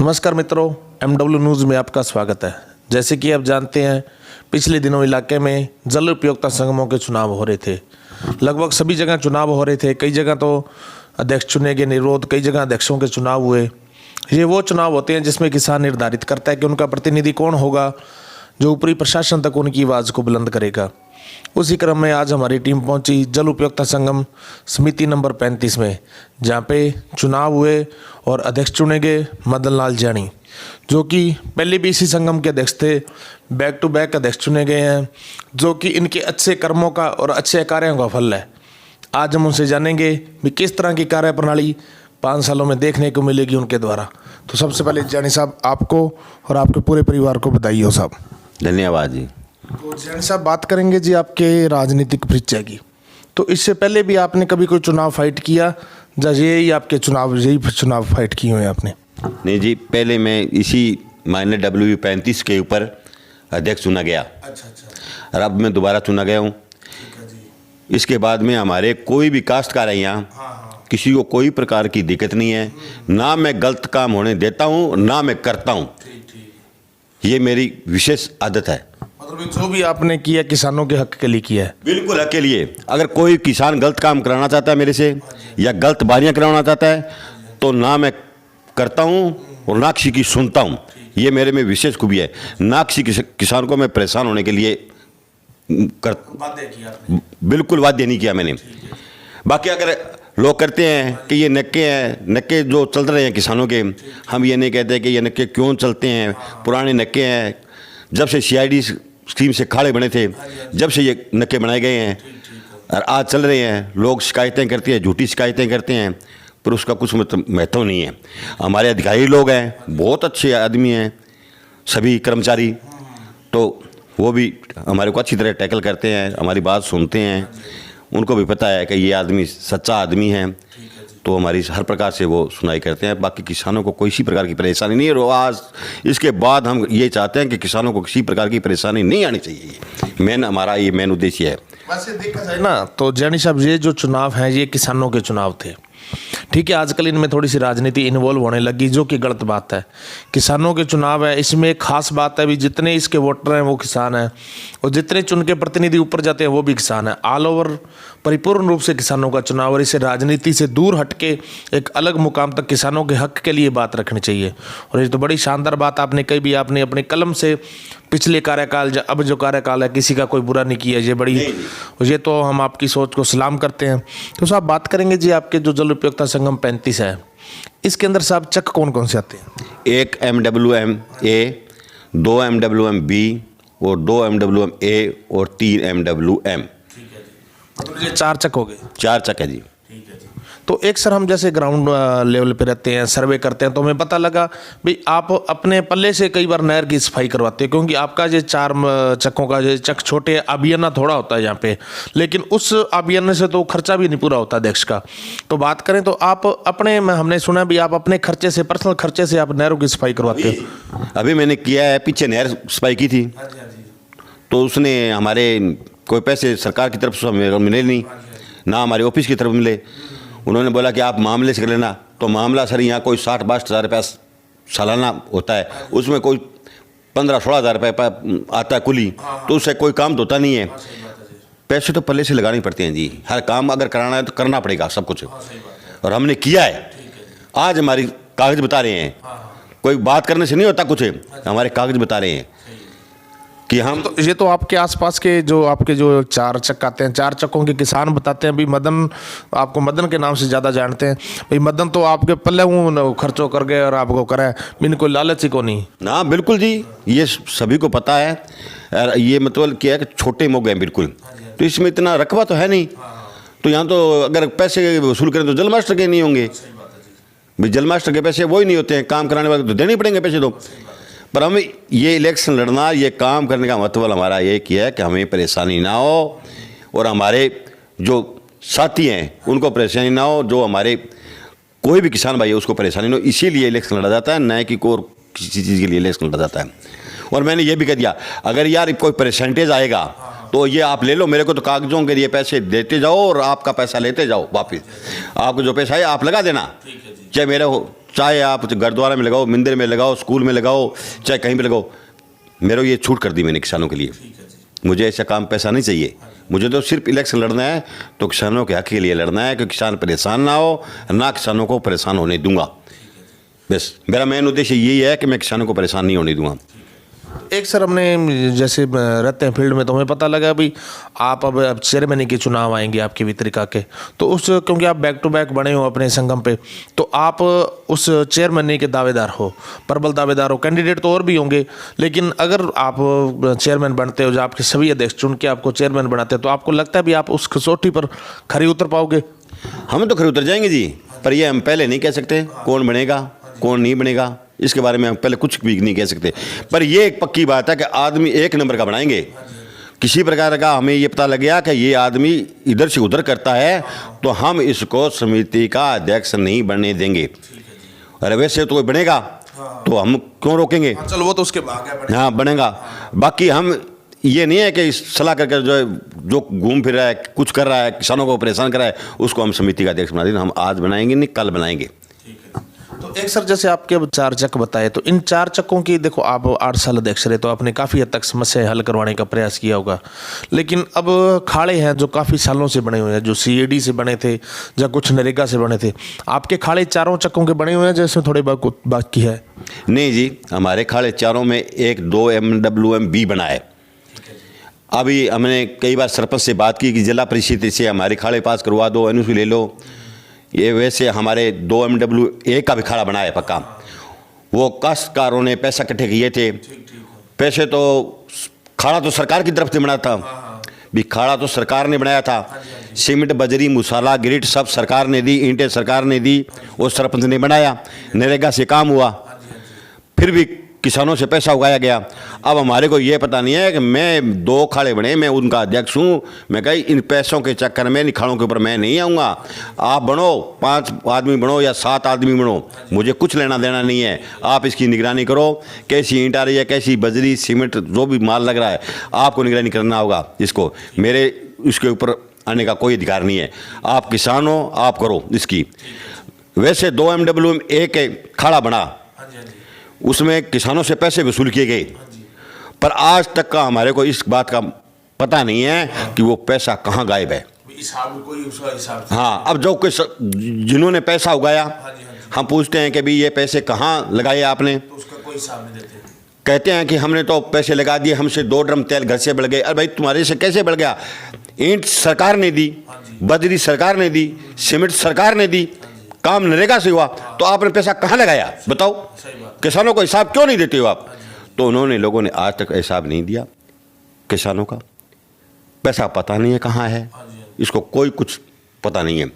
नमस्कार मित्रों, MW news में आपका स्वागत है। जैसे कि आप जानते हैं, पिछले दिनों इलाके में जल उपयोगिता संगमों के चुनाव हो रहे थे। लगभग सभी जगह चुनाव हो रहे थे। कई जगह तो अध्यक्ष चुने गए निर्विरोध, कई जगह अध्यक्षों के चुनाव हुए। ये वो चुनाव होते हैं जिसमें किसान निर्धारित करता है कि उनका प्रतिनिधि कौन होगा जो ऊपरी प्रशासन तक उनकी आवाज़ को बुलंद करेगा। उसी क्रम में आज हमारी टीम पहुंची जल उपयोगिता संगम समिति नंबर 35 में, जहां पे चुनाव हुए और अध्यक्ष चुने गए मदन लाल जानी, जो कि पहले भी इसी संगम के अध्यक्ष थे। बैक टू बैक अध्यक्ष चुने गए हैं, जो कि इनके अच्छे कर्मों का और अच्छे कार्यों का फल है। आज हम उनसे जानेंगे कि किस तरह की कार्य प्रणाली 5 सालों में देखने को मिलेगी उनके द्वारा। तो सबसे पहले जानी साहब, आपको और आपके पूरे परिवार को बधाई हो साहब। धन्यवाद जी। तो जानी साहब, बात करेंगे जी आपके राजनीतिक परिचय की। तो इससे पहले भी आपने कभी कोई चुनाव फाइट किया, या यही आपके चुनाव फाइट किए हुए हैं आपने? नहीं जी, पहले मैं इसी माइनर WV35 के ऊपर अध्यक्ष चुना गया। अच्छा। और अब मैं दोबारा चुना गया हूँ। इसके बाद में हमारे कोई भी काश्तकार है यहाँ, किसी को कोई प्रकार की दिक्कत नहीं है। ना मैं गलत काम होने देता हूँ, ना मैं करता हूँ। ये मेरी विशेष आदत है। मतलब जो भी आपने किया किसानों के हक के लिए किया है? बिल्कुल हक के लिए। अगर कोई किसान गलत काम कराना चाहता है मेरे से, या गलत बारियाँ कराना चाहता है, तो ना मैं करता हूँ और ना किसी की सुनता हूँ। ये मेरे में विशेष खूबी है। ना किसी किसान को मैं परेशान होने के लिए वादे किया आपने? बिल्कुल वादे नहीं किया मैंने। बाकी अगर लोग करते हैं कि ये नक्के हैं, नक्के जो चल रहे हैं किसानों के, हम ये नहीं कहते कि ये नक्के क्यों चलते हैं। पुराने नक्के हैं, जब से CID स्कीम से खाड़े बने थे, जब से ये नक्के बनाए गए हैं और आज चल रहे हैं। लोग शिकायतें करते हैं, झूठी शिकायतें करते हैं, पर उसका कुछ महत्व नहीं है। हमारे अधिकारी लोग हैं, बहुत अच्छे आदमी हैं, सभी कर्मचारी, तो वो भी हमारे को अच्छी तरह टैकल करते हैं, हमारी बात सुनते हैं। उनको भी पता है कि ये आदमी सच्चा आदमी है, तो हमारी हर प्रकार से वो सुनाई करते हैं। बाकी किसानों को कोई सी प्रकार की परेशानी नहीं है। और आज इसके बाद हम ये चाहते हैं कि किसानों को किसी प्रकार की परेशानी नहीं आनी चाहिए। हमारा ये मेन उद्देश्य है। वैसे देखा जाए ना तो जानी साहब, ये जो चुनाव हैं ये किसानों के चुनाव थे। ठीक है, आजकल इनमें थोड़ी सी राजनीति इन्वॉल्व होने लगी, जो कि गलत बात है। किसानों के चुनाव है, इसमें एक खास बात है भी, जितने इसके वोटर हैं वो किसान हैं, और जितने चुन के प्रतिनिधि ऊपर जाते हैं वो भी किसान हैं। ऑल ओवर परिपूर्ण रूप से किसानों का चुनाव, और इसे राजनीति से दूर हटके एक अलग मुकाम तक किसानों के हक के लिए बात रखनी चाहिए। और ये तो बड़ी शानदार बात आपने कही भी, आपने अपने कलम से पिछले कार्यकाल अब जो कार्यकाल है किसी का कोई बुरा नहीं किया। ये तो हम आपकी सोच को सलाम करते हैं। तो साहब, बात करेंगे जी आपके जो जल उपयोगिता संगम 35 है, इसके अंदर साहब चक कौन कौन से आते हैं? एक MWM-A, 2 MWM-B और 2 MWM-A और 3 MWM। तो ये 4 चक हो गए? 4 चक है जी। तो एक सर, हम जैसे ग्राउंड लेवल पे रहते हैं, सर्वे करते हैं, तो हमें पता लगा भाई आप अपने पल्ले से कई बार नहर की सफाई करवाते हैं, क्योंकि आपका जो 4 चक्कों का जो चक छोटे अभियाना थोड़ा होता है यहाँ पे, लेकिन उस अभियान से तो खर्चा भी नहीं पूरा होता अध्यक्ष का। तो बात करें तो आप अपने, हमने सुना भी आप अपने खर्चे से, पर्सनल खर्चे से आप नहरों की सफाई करवाते हो। अभी मैंने किया है, पीछे नहर सफाई की थी, तो उसने हमारे कोई पैसे सरकार की तरफ से हमें मिले नहीं, ना हमारे ऑफिस की तरफ मिले। उन्होंने बोला कि आप मामले से कर लेना। तो मामला सर यहाँ कोई 60-62 हज़ार रुपया सालाना होता है, उसमें कोई 15-16 हज़ार रुपये आता है कुली, तो उससे कोई काम तो होता नहीं है। पैसे तो पल्ले से लगाने पड़ते हैं जी। हर काम अगर कराना है तो करना पड़ेगा सब कुछ, और हमने किया है। आज हमारी कागज बता रहे हैं, कोई बात करने से नहीं होता कुछ, हमारे कागज बता रहे हैं कि हम तो ये तो आपके आसपास के जो आपके जो 4 चक आते हैं, 4 चक्कों के किसान बताते हैं। भाई मदन, आपको मदन के नाम से ज़्यादा जानते हैं। भाई मदन तो आपके पल्ले खर्चों कर गए और आपको कराए, बिन कोई लालच ही को नहीं ना। बिल्कुल जी, ये सभी को पता है। और ये मतलब क्या है कि छोटे मोगे हैं बिल्कुल, तो इसमें इतना रकबा तो है नहीं। तो यहाँ तो अगर पैसे वसूल करें तो जल मास्टर के नहीं होंगे भाई। जल मास्टर के पैसे वो ही नहीं होते हैं, काम कराने वाले तो देने पड़ेंगे पैसे तो। पर हम ये इलेक्शन लड़ना, ये काम करने का मतलब हमारा ये किया है कि हमें परेशानी ना हो, और हमारे जो साथी हैं उनको परेशानी ना हो, जो हमारे कोई भी किसान भाई है उसको परेशानी ना हो। इसीलिए इलेक्शन लड़ा जाता है, न कि कोई किसी चीज़ के लिए इलेक्शन लड़ा जाता है। और मैंने ये भी कह दिया, अगर यार कोई परसेंटेज आएगा तो ये आप ले लो, मेरे को तो कागजों के लिए पैसे देते जाओ और आपका पैसा लेते जाओ वापिस। आपको जो पैसा है आप लगा देना, चाहे मेरा हो, चाहे आप गुरुद्वारा में लगाओ, मंदिर में लगाओ, स्कूल में लगाओ, चाहे कहीं भी लगाओ। मेरे ये छूट कर दी मैंने किसानों के लिए। मुझे ऐसा काम पैसा नहीं चाहिए, मुझे तो सिर्फ इलेक्शन लड़ना है तो किसानों के हक के लिए लड़ना है कि किसान परेशान ना हो, ना किसानों को परेशान होने दूंगा। बस मेरा मेन उद्देश्य यही है कि मैं किसानों को परेशान नहीं होने दूंगा। एक सर हमने जैसे रहते हैं फील्ड में, तो हमें पता लगा भी आप अब चेयरमैन के चुनाव आएंगे आपकी वितरिका के, तो उस क्योंकि आप बैक टू बैक बने हो अपने संगम पे, तो आप उस चेयरमैन के दावेदार हो, प्रबल दावेदार हो। कैंडिडेट तो और भी होंगे, लेकिन अगर आप चेयरमैन बनते हो, जो आपके सभी अध्यक्ष चुन के आपको चेयरमैन बनाते हैं, तो आपको लगता है भी आप उस कसौटी पर खरी उतर पाओगे? हम तो खरी उतर जाएंगे जी, पर ये हम पहले नहीं कह सकते कौन बनेगा कौन नहीं बनेगा, इसके बारे में हम पहले कुछ भी नहीं कह सकते। पर ये एक पक्की बात है कि आदमी एक नंबर का बनाएंगे। किसी प्रकार का हमें ये पता लग गया कि ये आदमी इधर से उधर करता है तो हम इसको समिति का अध्यक्ष नहीं बनने देंगे। अरे वैसे तो कोई बनेगा तो हम क्यों रोकेंगे? चलो वो तो उसके भाग है। हाँ बनेगा, बाकी हम ये नहीं है कि सलाह करके जो घूम फिर रहा है, कुछ कर रहा है, किसानों को परेशान कर रहा है, उसको हम समिति का अध्यक्ष बना देंगे। हम आज बनाएंगे नहीं, कल बनाएंगे। तो एक सर जैसे आपके अब 4 चक बताए, तो इन 4 चक्कों की देखो आप 8 साल अध्यक्ष रहे, तो आपने काफ़ी हद तक समस्या हल करवाने का प्रयास किया होगा। लेकिन अब खाड़े हैं जो काफ़ी सालों से बने हुए हैं, जो CAD से बने थे या कुछ नरेगा से बने थे, आपके खाड़े चारों चक्कों के बने हुए हैं जैसे थोड़े बाकी है? नहीं जी, हमारे खाड़े चारों में 1-2 MWMB बना है। अभी हमने कई बार सरपंच से बात की कि जिला परिषद से हमारे खाड़े पास करवा दो, NOC ले लो। ये वैसे हमारे 2 MWA का भी खाड़ा बना है पक्का। वो काश्तकारों ने पैसा इकट्ठे किए थे, पैसे तो खाड़ा तो सरकार की तरफ से बना था भी, खाड़ा तो सरकार ने बनाया था। सीमेंट, बजरी, मसाला, ग्रिट सब सरकार ने दी, ईंटें सरकार ने दी, वो सरपंच ने बनाया। नरेगा से काम हुआ, फिर भी किसानों से पैसा उगाया गया। अब हमारे को ये पता नहीं है कि मैं 2 खाड़े बने, मैं उनका अध्यक्ष हूँ। मैं कही इन पैसों के चक्कर में, इन खाड़ों के ऊपर मैं नहीं आऊँगा। आप बनो, 5 आदमी बनो या 7 आदमी बनो, मुझे कुछ लेना देना नहीं है। आप इसकी निगरानी करो, कैसी ईंट आ रही है, कैसी बजरी, सीमेंट, जो भी माल लग रहा है, आपको निगरानी करना होगा इसको। मेरे इसके ऊपर आने का कोई अधिकार नहीं है। आप किसान हो, आप करो इसकी। वैसे 2 MWA के खाड़ा बना, उसमें किसानों से पैसे वसूल किए गए, पर आज तक का हमारे को इस बात का पता नहीं है कि वो पैसा कहाँ गायब है। हाँ, अब जो कुछ जिन्होंने पैसा उगाया, हम पूछते हैं कि भाई ये पैसे कहाँ लगाए आपने, तो उसका कोई हिसाब नहीं देते। कहते हैं कि हमने तो पैसे लगा दिए, हमसे 2 ड्रम तेल घर से बढ़ गए। अरे भाई तुम्हारे से कैसे बढ़ गया? ईंट सरकार ने दी, बजरी सरकार ने दी, सीमेंट सरकार ने दी, काम नरेगा से हुआ, तो आपने पैसा कहाँ लगाया बताओ? किसानों को हिसाब क्यों नहीं देते हो आप? तो उन्होंने, लोगों ने आज तक हिसाब नहीं दिया किसानों का। पैसा पता नहीं है कहाँ है, इसको कोई कुछ पता नहीं है।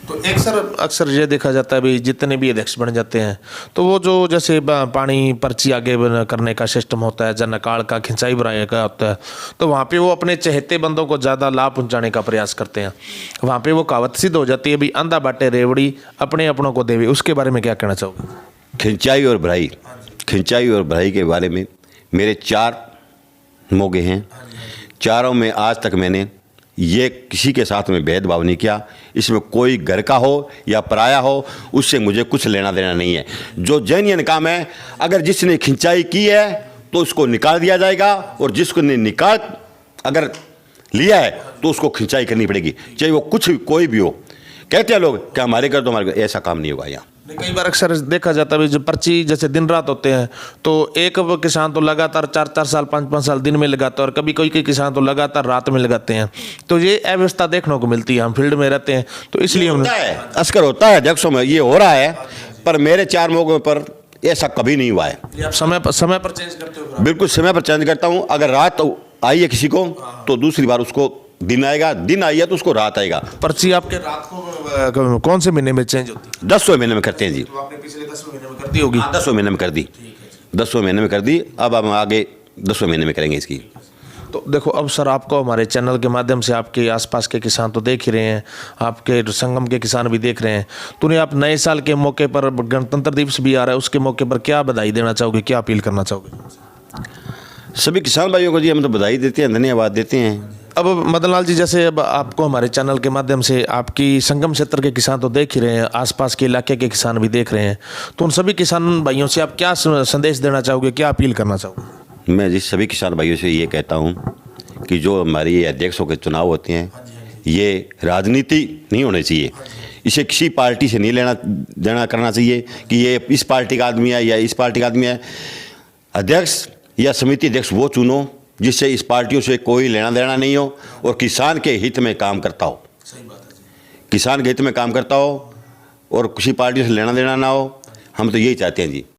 तो एक सर अक्सर ये देखा जाता है भी जितने भी अध्यक्ष बन जाते हैं, तो वो जो जैसे पानी पर्ची आगे करने का सिस्टम होता है, जनकाल का खिंचाई भराई का होता है, तो वहाँ पे वो अपने चहेते बंदों को ज़्यादा लाभ पहुँचाने का प्रयास करते हैं। वहाँ पे वो कहावत सिद्ध हो जाती है भी अंधा बाटे रेवड़ी, अपने अपनों को देवी। उसके बारे में क्या कहना चाहोगे? खिंचाई और भराई, खिंचाई और भराई के बारे में मेरे 4 मौके हैं। चारों में आज तक मैंने ये किसी के साथ में भेदभाव नहीं किया। इसमें कोई घर का हो या पराया हो, उससे मुझे कुछ लेना देना नहीं है। जो जेन्युइन काम है, अगर जिसने खिंचाई की है तो उसको निकाल दिया जाएगा, और जिसको ने निकाल अगर लिया है तो उसको खिंचाई करनी पड़ेगी, चाहे वो कुछ कोई भी हो। कहते हैं लोग कि हमारे घर तो हमारे घर, ऐसा काम नहीं होगा यहाँ। कई बार अक्सर देखा जाता है जो पर्ची जैसे दिन रात होते हैं, तो एक किसान तो लगातार 4-4 साल 5-5 साल दिन में लगाता है, और कभी कोई किसान तो लगातार रात में लगाते हैं। तो ये अव्यवस्था देखने को मिलती है, हम फील्ड में रहते हैं तो इसलिए हमने अस्कर होता है अध्यक्षों में ये हो रहा है, पर मेरे 4 मौकों पर ऐसा कभी नहीं हुआ है। आप समय पर चेंज करते हो? बिल्कुल समय पर चेंज करता हूँ। अगर रात आई है किसी को तो दूसरी बार उसको दिन आएगा, दिन आई है तो उसको रात आएगा। पर्ची आपके रात को कौन से महीने में चेंज होती है? 10वें महीने में करते हैं जी। तो आपने पिछले 10वें महीने में कर दी होगी? 10वें महीने में कर दी, 10वें महीने में कर दी। अब हम आगे 10वें महीने में करेंगे इसकी। तो देखो अब सर, आपको हमारे चैनल के माध्यम से आपके आसपास के किसान तो देख ही रहे हैं, आपके संगम के किसान भी देख रहे हैं, तो उन्हें आप नए साल के मौके पर, गणतंत्र दिवस भी आ रहा है, उसके मौके पर क्या बधाई देना चाहोगे, क्या अपील करना चाहोगे? सभी किसान भाइयों को जी हम तो बधाई देते हैं, धन्यवाद देते हैं अब मदन लाल जी, जैसे अब आपको हमारे चैनल के माध्यम से आपकी संगम क्षेत्र के किसान तो देख ही रहे हैं, आसपास के इलाके के किसान भी देख रहे हैं, तो उन सभी किसान भाइयों से आप क्या संदेश देना चाहोगे, क्या अपील करना चाहोगे? मैं जिस सभी किसान भाइयों से ये कहता हूँ कि जो हमारे ये अध्यक्षों के चुनाव होते हैं, ये राजनीति नहीं होनी चाहिए। इसे किसी पार्टी से नहीं लेना देना करना चाहिए कि ये इस पार्टी का आदमी है या इस पार्टी का आदमी है। अध्यक्ष या समिति अध्यक्ष वो चुनो जिससे इस पार्टियों से कोई लेना देना नहीं हो और किसान के हित में काम करता हो। सही बात है जी। किसान के हित में काम करता हो और किसी पार्टी से लेना देना ना हो। हम तो यही चाहते हैं जी।